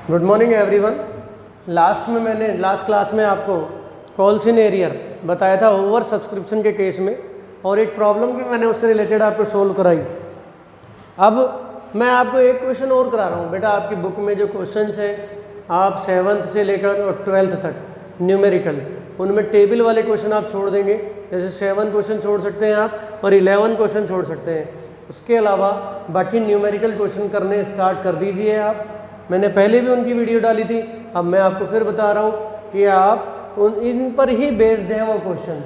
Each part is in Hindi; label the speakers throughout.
Speaker 1: Good morning everyone. Last class में आपको कॉल सिनेरियर बताया था ओवर सब्सक्रिप्शन के केस में, और एक प्रॉब्लम भी मैंने उससे रिलेटेड आपको सोल्व कराई। अब मैं आपको एक क्वेश्चन और करा रहा हूँ। बेटा आपकी बुक में जो क्वेश्चंस हैं आप 7th से लेकर और 12th तक न्यूमेरिकल, उनमें टेबल वाले क्वेश्चन आप छोड़ देंगे। जैसे 7 क्वेश्चन छोड़ सकते हैं आप और 11 क्वेश्चन छोड़ सकते हैं। उसके अलावा बाकी न्यूमेरिकल क्वेश्चन करने स्टार्ट कर दीजिए आप। मैंने पहले भी उनकी वीडियो डाली थी, अब मैं आपको फिर बता रहा हूँ कि आप इन पर ही बेस्ड हैं वो क्वेश्चन।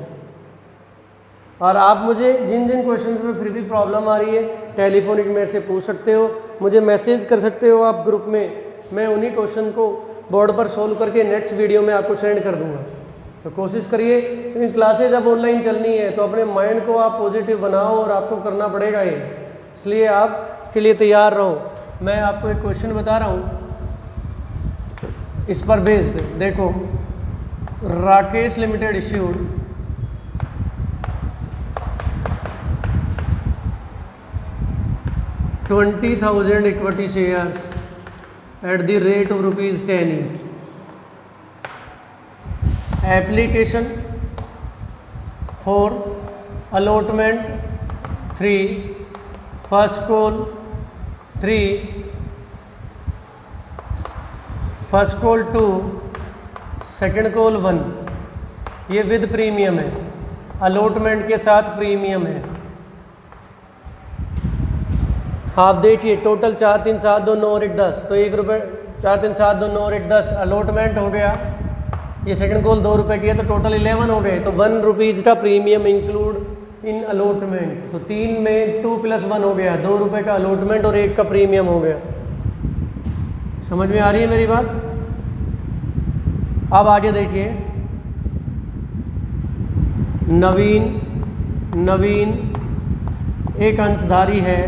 Speaker 1: और आप मुझे जिन जिन क्वेश्चन में फिर भी प्रॉब्लम आ रही है टेलीफोनिक मेरे से पूछ सकते हो, मुझे मैसेज कर सकते हो आप ग्रुप में। मैं उन्हीं क्वेश्चन को बोर्ड पर सोल्व करके नेक्स्ट वीडियो में आपको सेंड कर दूंगा। तो कोशिश करिए, क्योंकि क्लासेज अब ऑनलाइन चलनी है तो अपने माइंड को आप पॉजिटिव बनाओ और आपको करना पड़ेगा ये, इसलिए आप इसके लिए तैयार रहो। मैं आपको एक क्वेश्चन बता रहा हूँ इस पर बेस्ड। देखो, Rakesh limited issued 20,000 equity shares at the rate of ₹10 each. Application for allotment 3, first call 3, first call 2, second call 1। ये विद प्रीमियम है, अलॉटमेंट के साथ प्रीमियम है। आप देखिए टोटल 4 3 7 2 9 और 1 10, तो ₹1 4 3 7 2 9 और 1 10 अलॉटमेंट हो गया। ये सेकंड कॉल ₹2 की है तो टोटल 11 हो गए। तो ₹1 का प्रीमियम इंक्लूड इन अलॉटमेंट, तो 3 में 2 + 1 हो गया, ₹2 का अलॉटमेंट और 1 का प्रीमियम हो गया। समझ में आ रही है मेरी बात? अब आगे देखिए, नवीन एक अंशधारी है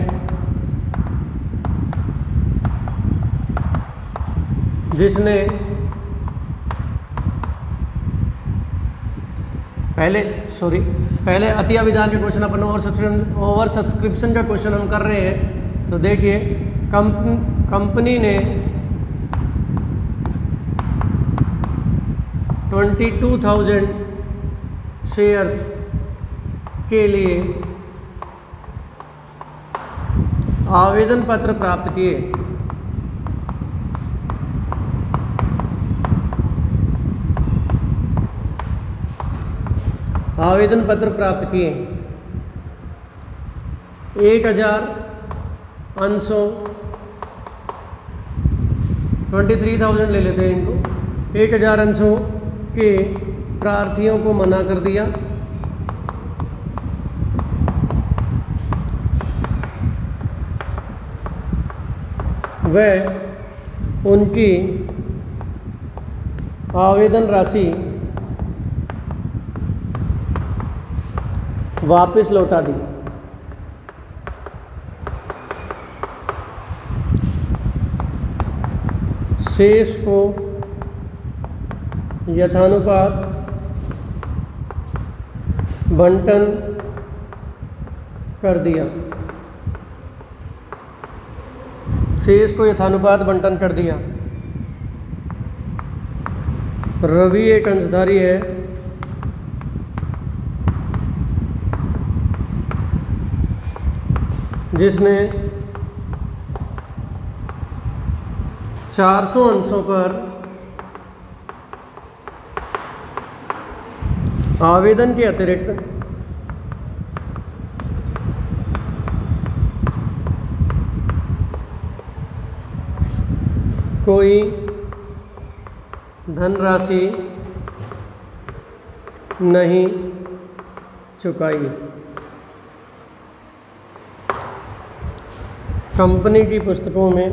Speaker 1: जिसने पहले अतिया विधान के क्वेश्चन अपन ओवर सब्सक्रिप्शन का क्वेश्चन हम कर रहे हैं। तो देखिए, कंपनी ने 22,000 शेयर्स के लिए आवेदन पत्र प्राप्त किए। आवेदन पत्र प्राप्त किए 1,000 अंशों, 23,000 ले लेते हैं इनको। 1,000 अंशों के प्रार्थियों को मना कर दिया। वह उनकी आवेदन राशि वापस लौटा दी। शेष को यथानुपात बंटन कर दिया। शेष को यथानुपात बंटन कर दिया। रवि एक अंशधारी है जिसने 400 अंशों पर आवेदन के अतिरिक्त कोई धनराशि नहीं चुकाई। कंपनी की पुस्तकों में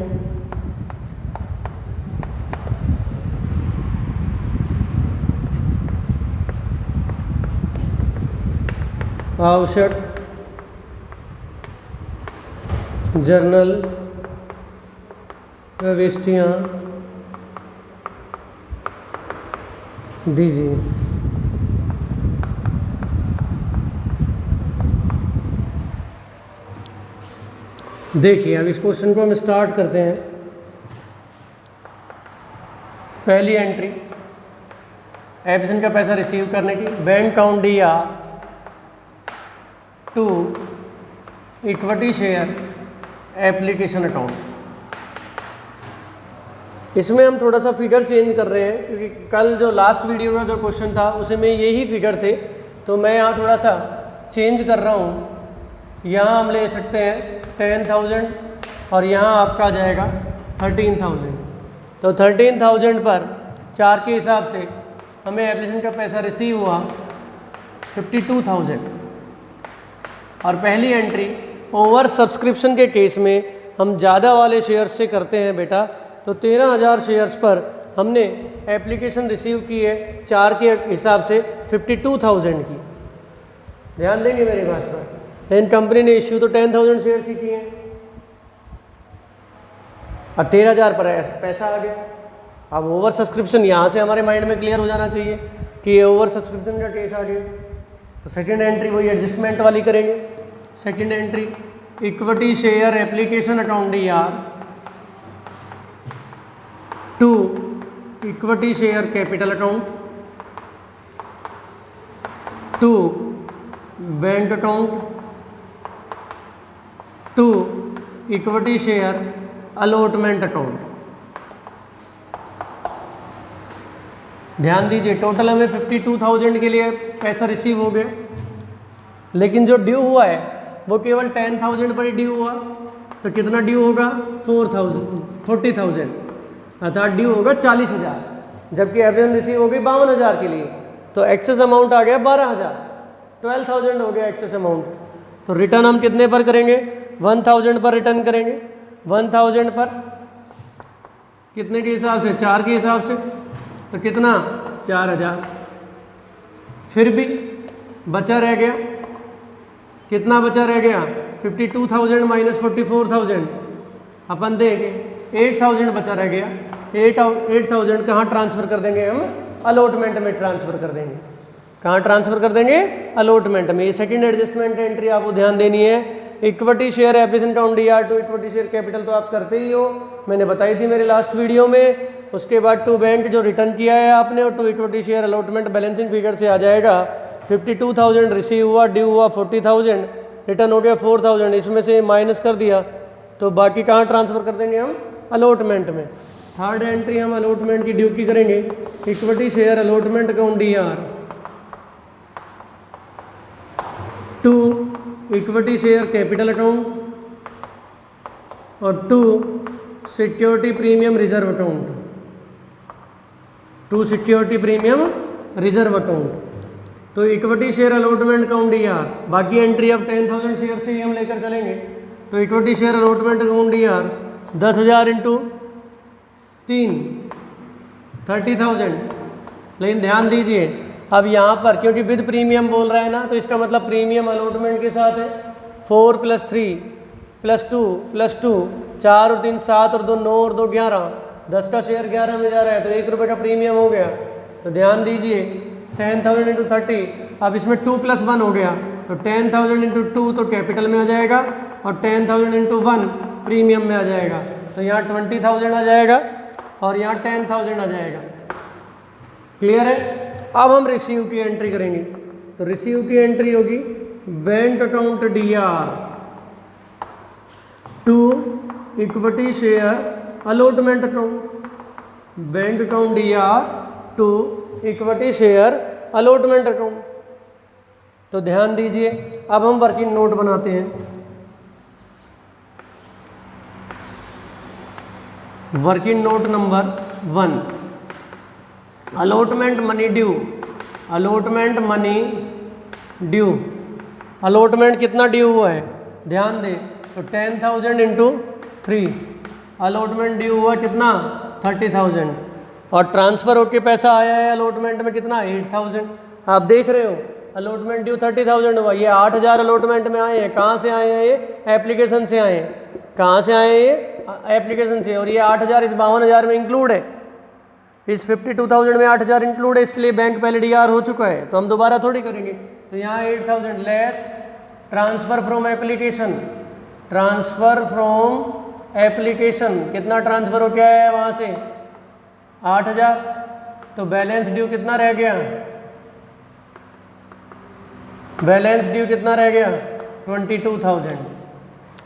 Speaker 1: आवश्यक जर्नल प्रविष्टियाँ दीजिए। देखिए अब इस क्वेश्चन को हम स्टार्ट करते हैं। पहली एंट्री एप्लीकेशन का पैसा रिसीव करने की, bank account DR to equity share application account. इसमें हम थोड़ा सा फिगर चेंज कर रहे हैं क्योंकि कल जो लास्ट वीडियो का जो क्वेश्चन था उसमें यही फिगर थे, तो मैं यहाँ थोड़ा सा चेंज कर रहा हूँ। यहाँ हम ले सकते हैं 10,000 और यहाँ आपका आ जाएगा 13,000। तो 13,000 पर 4 के हिसाब से हमें एप्लीकेशन का पैसा रिसीव हुआ 52,000। और पहली एंट्री ओवर सब्सक्रिप्शन के केस में हम ज़्यादा वाले शेयर्स से करते हैं बेटा, तो 13,000 शेयर्स पर हमने एप्लीकेशन रिसीव की है 4 के हिसाब से 52,000 की। ध्यान देंगे मेरी बात पर। लेकिन कंपनी ने इश्यू तो 10,000 शेयर्स ही किए हैं और 13,000 पर पैसा आ गया। अब ओवर सब्सक्रिप्शन यहाँ से हमारे माइंड में क्लियर हो जाना चाहिए कि ये ओवर सब्सक्रिप्शन का केस आ गया। तो सेकेंड एंट्री वही एडजस्टमेंट वाली करेंगे। Second entry equity share application account DR to equity share capital account to bank account to equity share allotment account. ध्यान दीजिए, टोटल हमें 52,000 के लिए पैसा रिसीव हो गया, लेकिन जो ड्यू हुआ है वो केवल 10,000 पर ही ड्यू हुआ। तो कितना ड्यू होगा? 40,000, अर्थात ड्यू होगा 40,000, जबकि एप्लीकेशन रिसीव हो गई 52,000 के लिए। तो एक्सेस अमाउंट आ गया 12,000, 12,000 हो गया एक्सेस अमाउंट। तो रिटर्न हम कितने पर करेंगे? 1,000 पर रिटर्न करेंगे। 1,000 पर कितने के हिसाब से? 4 के हिसाब से। तो कितना? 4,000। फिर भी बचा रह गया, कितना बचा रह गया? 52,000 माइनस 44,000 अपन देंगे 8,000 बचा रह गया। 8,000 कहाँ ट्रांसफ़र कर देंगे हम? अलॉटमेंट में ट्रांसफ़र कर देंगे। कहाँ ट्रांसफ़र कर देंगे? अलॉटमेंट में। ये सेकंड एडजस्टमेंट एंट्री आपको ध्यान देनी है। Equity share application account DR to equity share capital तो आप करते ही हो, मैंने बताई थी मेरे लास्ट वीडियो में। उसके बाद टू बैंक जो रिटर्न किया है आपने, और to equity share allotment balancing figure से आ जाएगा 52,000 रिसीव हुआ, ड्यू हुआ 40,000, रिटर्न हो गया 4,000, इसमें से माइनस कर दिया तो बाकी कहाँ ट्रांसफ़र कर देंगे हम? अलॉटमेंट में। थर्ड एंट्री हम अलॉटमेंट की ड्यू की करेंगे। Equity share allotment account DR to equity share capital account और to security premium reserve account, to security premium reserve account. तो equity share allotment account DR, बाकी एंट्री अब 10,000 शेयर से ही हम लेकर चलेंगे। तो equity share allotment account DR 10,000 into 3 30,000। लेकिन ध्यान दीजिए, अब यहाँ पर क्योंकि विद प्रीमियम बोल रहा है ना, तो इसका मतलब प्रीमियम अलॉटमेंट के साथ है। 4 + 3 + 2 + 2 4 और 3 7 और 2 9 और 2 11, 10 का शेयर 11 में जा रहा है तो 1 रुपये का प्रीमियम हो गया। तो ध्यान दीजिए 10,000 इंटू 30, अब इसमें 2 + 1 हो गया, तो 10,000 इंटू 2 तो कैपिटल में आ जाएगा और 10,000 इंटू 1 प्रीमियम में आ जाएगा। तो यहाँ 20,000 आ जाएगा और यहाँ 10,000 आ जाएगा। क्लियर है? अब हम रिसीव की एंट्री करेंगे। तो रिसीव की एंट्री होगी bank account DR to equity share allotment account, bank account DR to equity share allotment account. तो ध्यान दीजिए, अब हम वर्किंग नोट बनाते हैं। Working note number 1, allotment money due, allotment money due. Allotment कितना ड्यू हुआ है? ध्यान दे, तो 10,000 इंटू 3, अलॉटमेंट ड्यू हुआ कितना? 30,000, और ट्रांसफ़र होके पैसा आया है अलॉटमेंट में कितना? 8,000। आप देख रहे हो अलॉटमेंट ड्यू 30,000 हुआ, ये 8,000 अलॉटमेंट में आए हैं। कहाँ से आए हैं? ये एप्लीकेशन से आए हैं। कहाँ से आए हैं? ये एप्लीकेशन से। और ये 8,000 इस 52,000 में इंक्लूड है, इस 52,000 में 8,000 इंक्लूड है, इसके लिए बैंक पहले DR हो चुका है, तो हम दोबारा थोड़ी करेंगे। तो यहाँ 8,000 less transfer from application, transfer from application कितना ट्रांसफ़र हो गया है वहाँ से? 8,000, तो बैलेंस ड्यू कितना रह गया? बैलेंस ड्यू कितना रह गया? 22,000।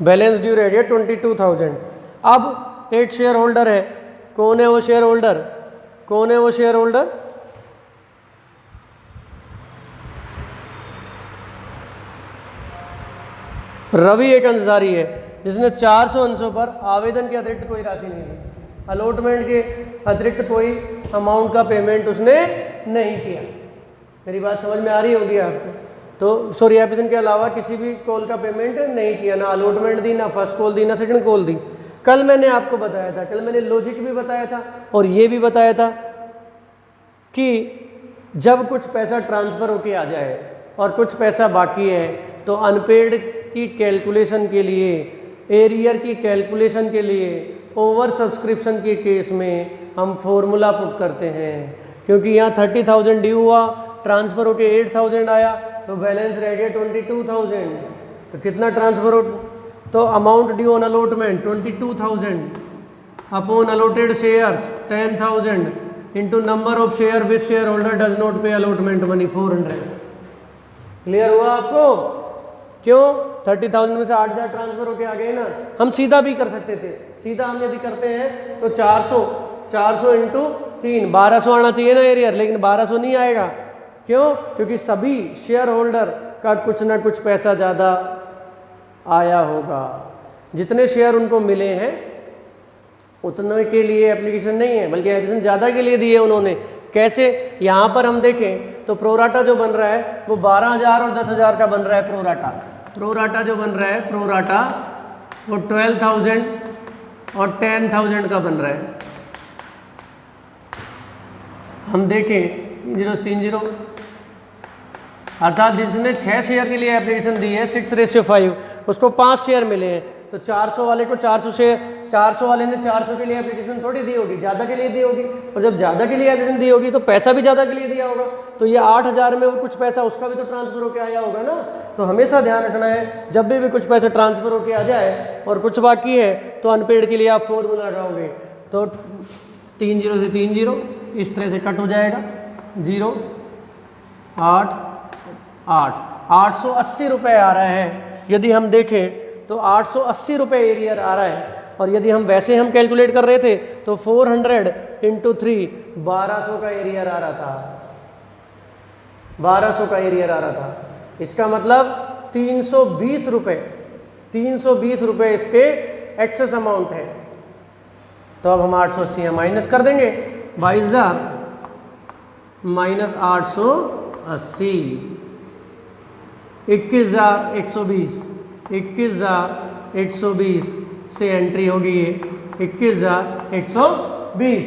Speaker 1: बैलेंस ड्यू रह गया 22,000। अब एक शेयर होल्डर है, कौन है वो शेयर होल्डर? कौन है वो शेयर होल्डर? रवि एक अंशधारी है जिसने 400 अंशों पर आवेदन के अतिरिक्त कोई राशि नहीं दी, अलॉटमेंट के अतिरिक्त कोई अमाउंट का पेमेंट उसने नहीं किया। मेरी बात समझ में आ रही होगी आपको? तो सॉरी, एप्लीकेशन के अलावा किसी भी कॉल का पेमेंट नहीं किया, ना अलॉटमेंट दी, ना फर्स्ट कॉल दी, ना सेकंड कॉल दी। कल मैंने आपको बताया था, कल मैंने लॉजिक भी बताया था और ये भी बताया था कि जब कुछ पैसा ट्रांसफ़र होके आ जाए और कुछ पैसा बाकी है तो अनपेड की कैलकुलेशन के लिए, एरियर की कैलकुलेशन के लिए, ओवर सब्सक्रिप्शन के केस में हम फॉर्मूला पुट करते हैं। क्योंकि यहाँ 30,000 ड्यू हुआ, ट्रांसफ़र होके 8,000 आया, तो बैलेंस रह गया 22,000। तो कितना ट्रांसफ़र हो? तो amount due on allotment 22,000 upon allotted shares 10,000 into number of share which share holder does not पे अलॉटमेंट मनी 400। क्लियर हुआ आपको? क्यों? 30,000 में से 8,000 ट्रांसफर होके आ गए ना। हम सीधा भी कर सकते थे, सीधा हम यदि करते हैं तो 400 इंटू 3 1200 आना चाहिए ना एरियर, लेकिन 1200 नहीं आएगा। क्यों? क्योंकि सभी शेयर होल्डर का कुछ ना कुछ पैसा ज़्यादा आया होगा। जितने शेयर उनको मिले हैं उतने के लिए एप्लीकेशन नहीं है, बल्कि एप्लीकेशन ज़्यादा के लिए दिए उन्होंने। कैसे? यहाँ पर हम देखें तो प्रोराटा जो बन रहा है वो 12,000 और 10,000 का बन रहा है। प्रोराटा जो बन रहा है, प्रोराटा वो 12,000 और 10,000 का बन रहा है। हम देखें 30 अर्थात जिसने 6 शेयर के लिए एप्लीकेशन दी है 6:5, उसको 5 शेयर मिले हैं, तो 400 वाले को 400 शेयर, 400 वाले ने 400 के लिए एप्लीकेशन थोड़ी दी होगी, ज़्यादा के लिए दी होगी। और जब ज़्यादा के लिए एप्लीकेशन दी होगी तो पैसा भी ज़्यादा के लिए दिया होगा, तो ये 8,000 में वो कुछ पैसा उसका भी तो ट्रांसफ़र होकर आया होगा ना। तो हमेशा ध्यान रखना है, जब भी कुछ पैसा ट्रांसफ़र होकर आ जाए और कुछ बाकी है तो अनपेड के लिए आप फॉर्मूला लगाओगे, तो 3 0 से 3 0 इस तरह से कट हो जाएगा। 0 8 8 880 रुपये आ रहा है। यदि हम देखें तो 880 रुपये एरियर आ रहा है। और यदि हम वैसे हम कैलकुलेट कर रहे थे तो 400 इंटू 3 1200 का एरियर आ रहा था। 1200 का एरियर आ रहा था। इसका मतलब 320 रुपये इसके एक्सेस अमाउंट है। तो अब हम 880 माइनस कर देंगे। 22,000 माइनस 880 21,120 से एंट्री होगी ये 21,120।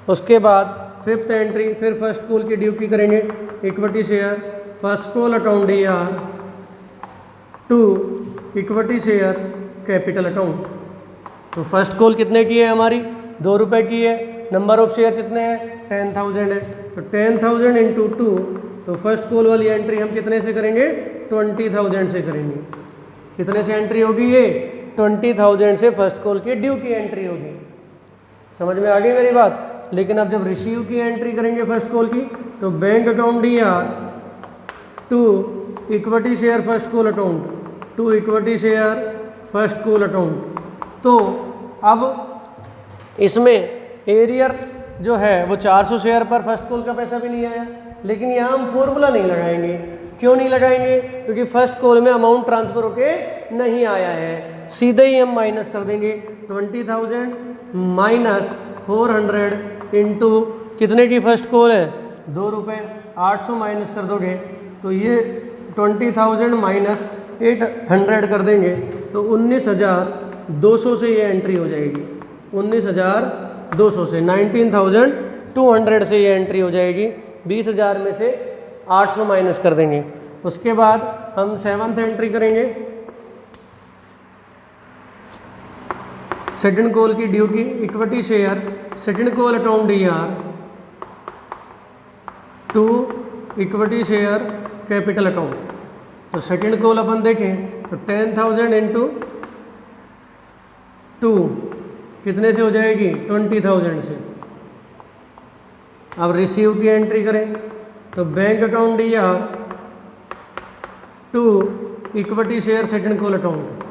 Speaker 1: उसके बाद फिफ्थ एंट्री, फिर फर्स्ट कॉल की ड्यू की करेंगे। Equity share first call account DR to equity share capital account. तो फर्स्ट कॉल कितने की है हमारी? 2 रुपये की है। नंबर ऑफ शेयर कितने हैं? 10,000 है। तो 10,000 इंटू 2, तो फर्स्ट कॉल वाली एंट्री हम कितने से करेंगे? 20,000 से करेंगे। कितने से एंट्री होगी ये? 20,000 से फर्स्ट कॉल की ड्यू की एंट्री होगी। समझ में आ गई मेरी बात? लेकिन अब जब रिसीव की एंट्री करेंगे फर्स्ट कॉल की, तो bank account DR to equity share first call account to equity share first call account. तो अब इसमें एरियर जो है वो 400 शेयर पर फर्स्ट कॉल का पैसा भी नहीं आया, लेकिन यहाँ हम फॉर्मूला नहीं लगाएंगे। क्यों नहीं लगाएंगे? क्योंकि फर्स्ट कॉल में अमाउंट ट्रांसफ़र होके नहीं आया है। सीधे ही हम माइनस कर देंगे 20,000 माइनस 400 इंटू कितने की फर्स्ट कॉल है? 2 रुपये। 800 माइनस कर दोगे तो ये 20,000 माइनस 800 कर देंगे तो 19,200 से ये एंट्री हो जाएगी। 19,200 से 19,200 से ये एंट्री हो जाएगी। 20,000 में से 800 माइनस कर देंगे। उसके बाद हम 7th एंट्री करेंगे, सेकंड कॉल की ड्यू की equity share second call account DR to equity share capital account. तो सेकंड कॉल अपन देखें तो 10,000 इंटू 2 कितने से हो जाएगी? 20,000 से। अब रिसीव की एंट्री करें तो bank account DER to equity share second call account,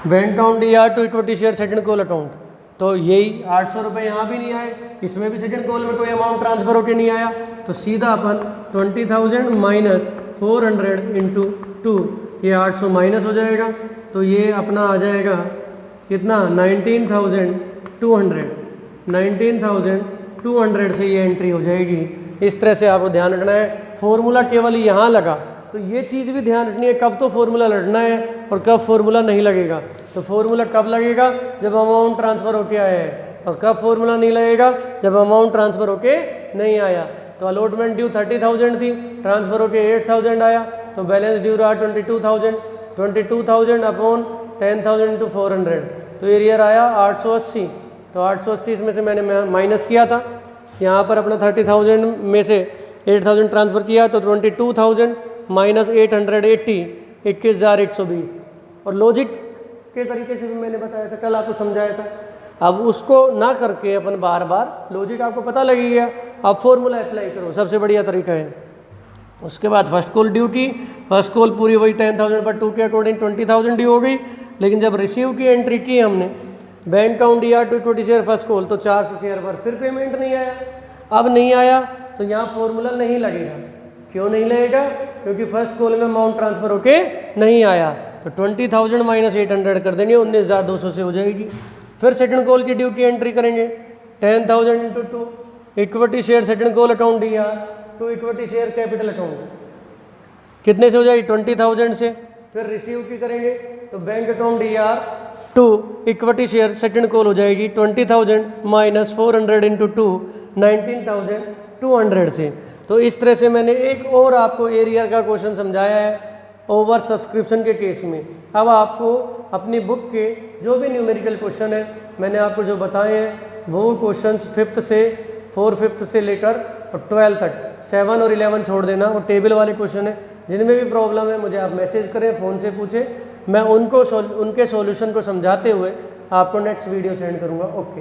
Speaker 1: bank account DER to equity share second call account. तो यही 800 रुपये यहाँ भी नहीं आए, इसमें भी सेकंड कॉल में कोई अमाउंट ट्रांसफर होके नहीं आया, तो सीधा अपन 20,000 माइनस 400 इंटू 2, ये 800 माइनस हो जाएगा, तो ये अपना आ जाएगा कितना 19,200, 19,200 से ये एंट्री हो जाएगी। इस तरह से आपको ध्यान रखना है। फॉर्मूला केवल यहाँ लगा, तो ये चीज़ भी ध्यान रखनी है कब तो फॉर्मूला लड़ना है और कब फॉर्मूला नहीं लगेगा। तो फॉर्मूला कब लगेगा, जब अमाउंट ट्रांसफ़र होके आया है, और कब फॉर्मूला नहीं लगेगा, जब अमाउंट ट्रांसफ़र होके नहीं आया। तो अलॉटमेंट ड्यू 30,000 थी, ट्रांसफ़र होके 8,000 आया, तो बैलेंस ड्यू रहा 22,000, 22,000 अपॉन 10,000 इंटू 400, तो एरियर आया 880। तो 880 इसमें से मैंने माइनस किया था, यहाँ पर अपना 30,000 में से 8,000 ट्रांसफ़र किया, तो 22,000 माइनस 880, 21,120। और लॉजिक के तरीके से भी मैंने बताया था, कल आपको समझाया था। अब उसको ना करके अपन बार बार, लॉजिक आपको पता लग गया, आप फॉर्मूला अप्लाई करो, सबसे बढ़िया तरीका है। उसके बाद फर्स्ट कॉल ड्यू की, फर्स्ट कॉल पूरी वही 10,000 पर 2 के अकॉर्डिंग 20,000 ड्यू हो गई, लेकिन जब रिसीव की एंट्री की हमने bank account DER to equity share first call, तो 400 शेयर पर फिर पेमेंट नहीं आया। अब नहीं आया तो यहाँ फॉर्मूला नहीं लगेगा। क्यों नहीं लगेगा, क्योंकि फर्स्ट कॉल में अमाउंट ट्रांसफ़र होके नहीं आया, तो 20,000 माइनस 800 कर देंगे, 19,200 से हो जाएगी। फिर सेकंड कॉल की ड्यू की एंट्री करेंगे 10,000 into 2 equity share second call account DER to equity share capital account, कितने से हो जाएगी 20,000 से। फिर रिसीव की करेंगे तो bank account DER to equity share second call हो जाएगी 20,000 माइनस 400 इंटू 2, 19,200 से। तो इस तरह से मैंने एक और आपको एरियर का क्वेश्चन समझाया है ओवर सब्सक्रिप्शन के केस में। अब आपको अपनी बुक के जो भी न्यूमेरिकल क्वेश्चन है मैंने आपको जो बताए हैं, वो क्वेश्चंस 5th से 4/5 से लेकर और 12 तक, 7 और 11 छोड़ देना, वो टेबल वाले क्वेश्चन है। जिनमें भी प्रॉब्लम है मुझे आप मैसेज करें, फ़ोन से पूछें, मैं उनके सॉल्यूशन को समझाते हुए आपको नेक्स्ट वीडियो सेंड करूँगा। ओके।